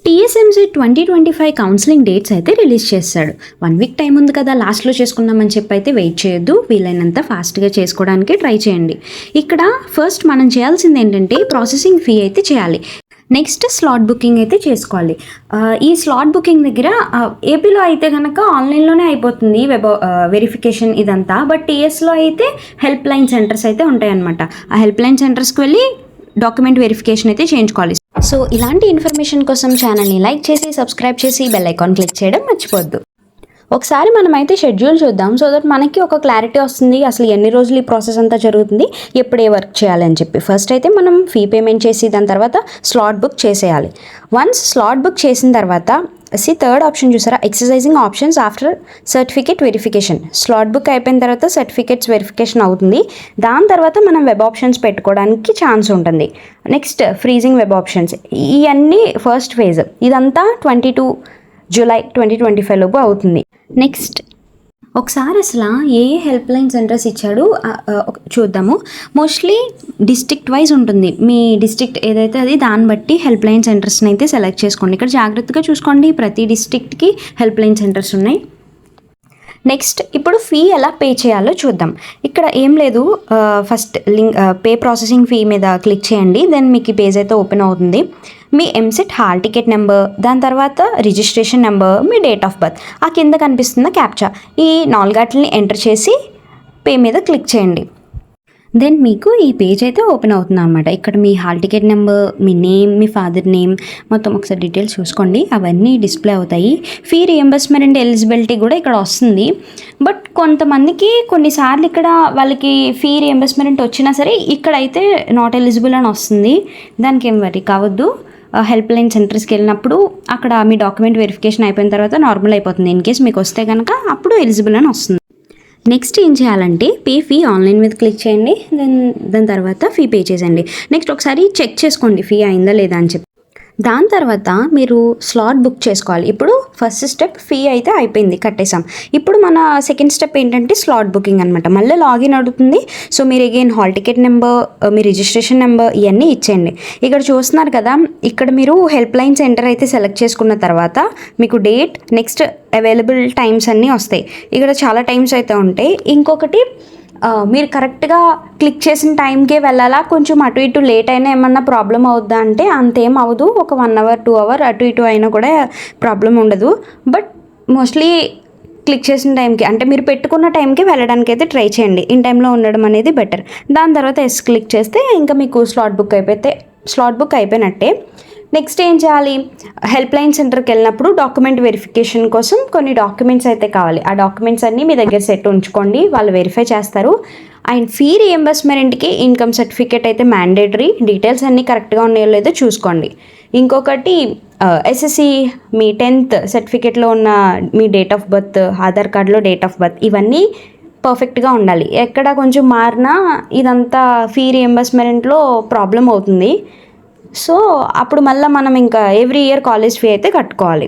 TSMC 2025 counselling dates అయితే release చేస్తాడు. 1 week time ఉంది కదా, లాస్ట్లో చేసుకుందామని చెప్పి అయితే వెయిట్ చేయొద్దు. వీలైనంత ఫాస్ట్గా చేసుకోవడానికి ట్రై చేయండి. ఇక్కడ ఫస్ట్ మనం చేయాల్సింది ఏంటంటే ప్రాసెసింగ్ ఫీ అయితే చేయాలి. నెక్స్ట్ స్లాట్ బుకింగ్ అయితే చేసుకోవాలి. ఈ స్లాట్ బుకింగ్ దగ్గర ఏపీలో అయితే కనుక ఆన్లైన్లోనే అయిపోతుంది వెబ్ వెరిఫికేషన్ ఇదంతా. బట్ టీఎస్లో అయితే హెల్ప్ లైన్ సెంటర్స్ అయితే ఉంటాయన్నమాట. ఆ హెల్ప్ లైన్ సెంటర్స్కి వెళ్ళి డాక్యుమెంట్ వెరిఫికేషన్ అయితే చేయించుకోవాలి. సో ఇలాంటి ఇన్ఫర్మేషన్ కోసం ఛానల్ని లైక్ చేసి సబ్స్క్రైబ్ చేసి బెల్ ఐకాన్ క్లిక్ చేయడం మర్చిపోద్దు. ఒకసారి మనమైతే షెడ్యూల్ చూద్దాం. సో దట్ మనకి ఒక క్లారిటీ వస్తుంది అసలు ఎన్ని రోజులు ఈ ప్రాసెస్ అంతా జరుగుతుంది, ఎప్పుడు ఏ వర్క్ చేయాలని చెప్పి. ఫస్ట్ అయితే మనం ఫీ పేమెంట్ చేసి దాని తర్వాత స్లాట్ బుక్ చేసేయాలి. వన్స్ స్లాట్ బుక్ చేసిన తర్వాత థర్డ్ ఆప్షన్ చూసారా, exercising options after certificate verification. Slot book అయిపోయిన తర్వాత సర్టిఫికేట్స్ వెరిఫికేషన్ అవుతుంది. దాని తర్వాత మనం వెబ్ ఆప్షన్స్ పెట్టుకోవడానికి ఛాన్స్ ఉంటుంది. Next freezing web options. ఇవన్నీ ఫస్ట్ ఫేజ్. ఇదంతా 22 జూలై 2025 లోపు అవుతుంది. నెక్స్ట్ ఒకసారి అసలు ఏ హెల్ప్ లైన్ సెంటర్స్ ఇచ్చాడు చూద్దాము. మోస్ట్లీ డిస్ట్రిక్ట్ వైజ్ ఉంటుంది. మీ డిస్ట్రిక్ట్ ఏదైతే అది దాన్ని బట్టి హెల్ప్ లైన్ సెంటర్స్ని అయితే సెలెక్ట్ చేసుకోండి. ఇక్కడ జాగ్రత్తగా చూసుకోండి, ప్రతి డిస్ట్రిక్ట్కి హెల్ప్ లైన్ సెంటర్స్ ఉన్నాయి. నెక్స్ట్ ఇప్పుడు ఫీ ఎలా పే చేయాలో చూద్దాం. ఇక్కడ ఏం లేదు, first link pay processing fee మీద క్లిక్ చేయండి. దెన్ మీకు ఈ పేజ్ అయితే ఓపెన్ అవుతుంది. మీ ఎంసెట్ హాల్ టికెట్ నెంబర్, దాని తర్వాత registration number, me date of birth, ఆ కింద కనిపిస్తున్న క్యాప్చా, ఈ 4 ఎంటర్ చేసి పే మీద క్లిక్ చేయండి. దెన్ మీకు ఈ పేజ్ అయితే ఓపెన్ అవుతుంది అనమాట. ఇక్కడ మీ హాల్ టికెట్ నెంబర్, మీ నేమ్, మీ ఫాదర్ నేమ్, మొత్తం ఒకసారి డీటెయిల్స్ చూసుకోండి. అవన్నీ డిస్ప్లే అవుతాయి. ఫీ రియంబర్స్మెంట్ అండ్ ఎలిజిబిలిటీ కూడా ఇక్కడ వస్తుంది. బట్ కొంతమందికి కొన్నిసార్లు ఇక్కడ వాళ్ళకి ఫీ రియంబర్స్మెంట్ వచ్చినా సరే ఇక్కడైతే నాట్ ఎలిజిబుల్ అని వస్తుంది. దానికి ఏం వరీ కావద్దు. హెల్ప్ లైన్ సెంటర్స్కి వెళ్ళినప్పుడు అక్కడ మీ డాక్యుమెంట్ వెరిఫికేషన్ అయిపోయిన తర్వాత నార్మల్ అయిపోతుంది. ఇన్ కేస్ మీకు వస్తే కనుక అప్పుడు ఎలిజిబుల్ అని వస్తుంది. నెక్స్ట్ ఏం చేయాలంటే పే ఫీ ఆన్లైన్ మీద క్లిక్ చేయండి. దాని తర్వాత ఫీ పే చేసేయండి. నెక్స్ట్ ఒకసారి చెక్ చేసుకోండి ఫీ అయిందా లేదా అని చెప్పి. దాని తర్వాత మీరు స్లాట్ బుక్ చేసుకోవాలి. ఇప్పుడు ఫస్ట్ స్టెప్ ఫీ అయితే అయిపోయింది, కట్టేసాం. ఇప్పుడు మన సెకండ్ స్టెప్ ఏంటంటే స్లాట్ బుకింగ్ అనమాట. మళ్ళీ లాగిన్ అడుగుతుంది. సో మీరు అగైన్ హాల్ టికెట్ నెంబర్, మీ రిజిస్ట్రేషన్ నెంబర్ ఇవన్నీ ఇచ్చేయండి. ఇక్కడ చూస్తున్నారు కదా, ఇక్కడ మీరు హెల్ప్ లైన్ సెంటర్ అయితే సెలెక్ట్ చేసుకున్న తర్వాత మీకు డేట్, నెక్స్ట్ అవైలబుల్ టైమ్స్ అన్నీ వస్తాయి. ఇక్కడ చాలా టైమ్స్ అయితే ఉంటాయి. ఇంకొకటి మీరు కరెక్ట్గా క్లిక్ చేసిన టైంకే వెళ్ళాలా, కొంచెం అటు ఇటు లేట్ అయినా ఏమన్నా ప్రాబ్లం అవుద్దా అంటే అంతేం అవ్వదు. ఒక 1 అవర్ 2 అవర్ అటు ఇటు అయినా కూడా ప్రాబ్లం ఉండదు. బట్ మోస్ట్లీ క్లిక్ చేసిన టైంకి అంటే మీరు పెట్టుకున్న టైంకి వెళ్ళడానికి అయితే ట్రై చేయండి. ఇన్ టైంలో ఉండడం అనేది బెటర్. దాని తర్వాత ఎస్ క్లిక్ చేస్తే ఇంకా మీకు స్లాట్ బుక్ అయిపోయినట్టే. నెక్స్ట్ ఏం చేయాలి, హెల్ప్ లైన్ సెంటర్కి వెళ్ళినప్పుడు డాక్యుమెంట్ వెరిఫికేషన్ కోసం కొన్ని డాక్యుమెంట్స్ అయితే కావాలి. ఆ డాక్యుమెంట్స్ అన్నీ మీ దగ్గర సెట్ ఉంచుకోండి, వాళ్ళు వెరిఫై చేస్తారు. అండ్ ఫీ రియంబర్స్మెంట్కి ఇన్కమ్ సర్టిఫికేట్ అయితే మ్యాండేటరీ. డీటెయిల్స్ అన్నీ కరెక్ట్గా ఉన్నాయో లేదో చూసుకోండి. ఇంకొకటి ఎస్ఎస్సి మీ 10th సర్టిఫికేట్లో ఉన్న మీ డేట్ ఆఫ్ బర్త్, ఆధార్ కార్డులో డేట్ ఆఫ్ బర్త్ ఇవన్నీ పర్ఫెక్ట్గా ఉండాలి. ఎక్కడ కొంచెం మారినా ఇదంతా ఫీ రియంబర్స్మెంట్లో ప్రాబ్లం అవుతుంది. సో అప్పుడు మళ్ళీ మనం ఇంకా ఎవ్రీ ఇయర్ కాలేజ్ ఫీ అయితే కట్టుకోవాలి.